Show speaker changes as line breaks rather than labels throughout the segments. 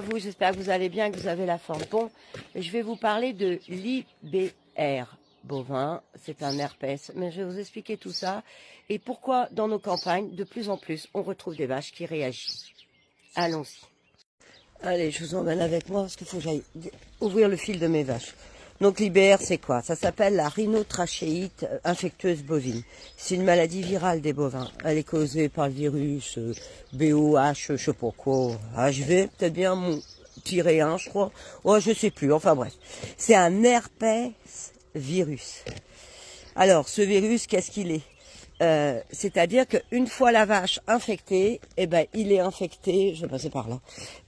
Vous, j'espère que vous allez bien, que vous avez la forme. Bon, je vais vous parler de l'IBR bovin. C'est un herpès, mais je vais vous expliquer tout ça et pourquoi dans nos campagnes, de plus en plus, on retrouve des vaches qui réagissent. Allons-y. Allez, je vous emmène avec moi parce qu'il faut que j'aille ouvrir le fil de mes vaches. Donc l'IBR, c'est quoi? Ça s'appelle la rhinotrachéite infectieuse bovine. C'est une maladie virale des bovins. Elle est causée par le virus BOH, je sais pas quoi, HV, peut-être bien -1, je crois. Ouais, je sais plus, enfin bref. C'est un herpès virus. Alors, ce virus, qu'est-ce qu'il est? C'est-à-dire qu'une fois la vache infectée, eh ben il est infecté, je vais passer par là.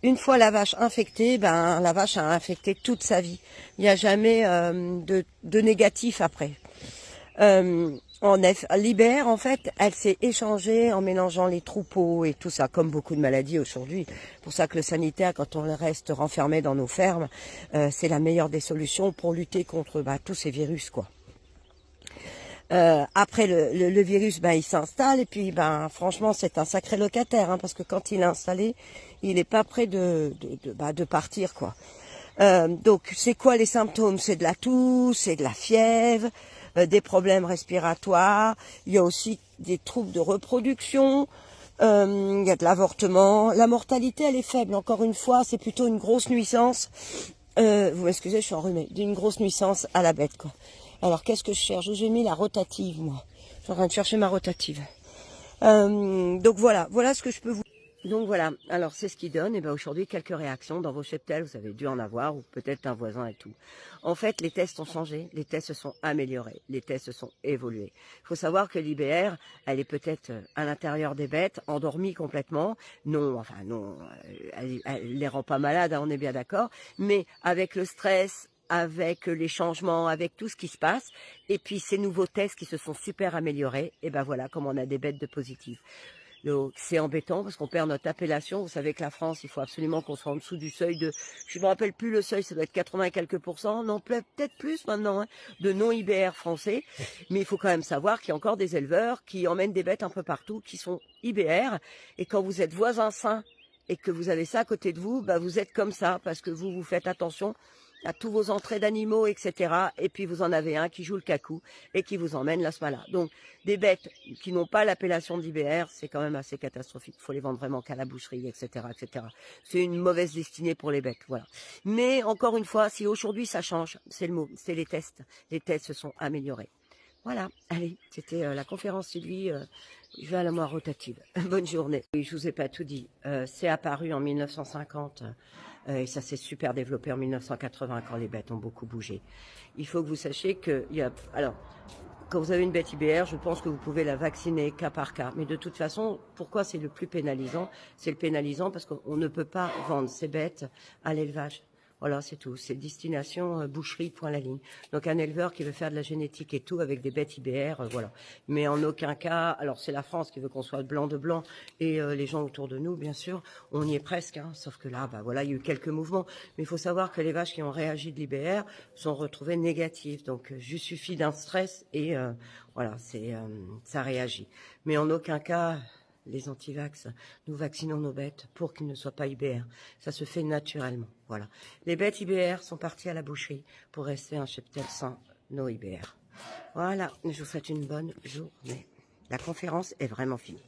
Une fois la vache infectée, ben la vache a infecté toute sa vie. Il n'y a jamais de négatif après. L'IBR, en fait, elle s'est échangée en mélangeant les troupeaux et tout ça, comme beaucoup de maladies aujourd'hui. C'est pour ça que le sanitaire, quand on reste renfermé dans nos fermes, c'est la meilleure des solutions pour lutter contre tous ces virus, quoi. Après le virus, il s'installe et puis franchement c'est un sacré locataire, parce que quand il est installé, il n'est pas prêt de partir, quoi. Donc c'est quoi les symptômes? C'est de la toux, c'est de la fièvre, des problèmes respiratoires. Il y a aussi des troubles de reproduction. Il y a de l'avortement. La mortalité elle est faible. Encore une fois, c'est plutôt une grosse nuisance. Vous m'excusez, je suis enrhumée. D'une grosse nuisance à la bête, quoi. Alors, qu'est-ce que je cherche? J'ai mis la rotative, moi. Je suis en train de chercher ma rotative. Donc voilà ce que je peux vous... Donc voilà, alors c'est ce qui donne, et aujourd'hui, quelques réactions dans vos cheptels, vous avez dû en avoir, ou peut-être un voisin et tout. En fait, les tests ont changé, les tests se sont améliorés, les tests se sont évolués. Il faut savoir que l'IBR, elle est peut-être à l'intérieur des bêtes, endormie complètement. Non, elle les rend pas malades, on est bien d'accord, mais avec le stress, avec les changements, avec tout ce qui se passe, et puis ces nouveaux tests qui se sont super améliorés, et voilà, comme on a des bêtes de positives. Donc c'est embêtant parce qu'on perd notre appellation. Vous savez que la France, il faut absolument qu'on soit en dessous du seuil de, je me rappelle plus le seuil, ça doit être 80 et quelques %, non peut-être plus maintenant, de non-IBR français. Mais il faut quand même savoir qu'il y a encore des éleveurs qui emmènent des bêtes un peu partout, qui sont IBR. Et quand vous êtes voisin sain et que vous avez ça à côté de vous, vous êtes comme ça parce que vous faites attention à tous vos entrées d'animaux, etc. Et puis vous en avez un qui joue le cacou et qui vous emmène la smala. Donc des bêtes qui n'ont pas l'appellation d'IBR, c'est quand même assez catastrophique. Il faut les vendre vraiment qu'à la boucherie, etc., etc. C'est une mauvaise destinée pour les bêtes, voilà. Mais encore une fois, si aujourd'hui ça change, c'est le mot, c'est les tests. Les tests se sont améliorés. Voilà, allez, c'était la conférence Sylvie. Je vais à la moire rotative. Bonne journée. Oui, je vous ai pas tout dit. C'est apparu en 1950 et ça s'est super développé en 1980 quand les bêtes ont beaucoup bougé. Il faut que vous sachiez que alors, quand vous avez une bête IBR, je pense que vous pouvez la vacciner cas par cas. Mais de toute façon, pourquoi c'est le plus pénalisant? C'est le pénalisant parce qu'on ne peut pas vendre ces bêtes à l'élevage. Voilà, c'est tout. C'est destination boucherie, point la ligne. Donc un éleveur qui veut faire de la génétique et tout avec des bêtes IBR, voilà. Mais en aucun cas, alors c'est la France qui veut qu'on soit blanc de blanc et les gens autour de nous, bien sûr, on y est presque. Sauf que là, voilà, il y a eu quelques mouvements. Mais il faut savoir que les vaches qui ont réagi de l'IBR sont retrouvées négatives. Donc juste suffit d'un stress et voilà, ça réagit. Mais en aucun cas... Les antivax, nous vaccinons nos bêtes pour qu'ils ne soient pas IBR. Ça se fait naturellement. Voilà. Les bêtes IBR sont parties à la boucherie pour rester un cheptel sans nos IBR. Voilà. Je vous souhaite une bonne journée. La conférence est vraiment finie.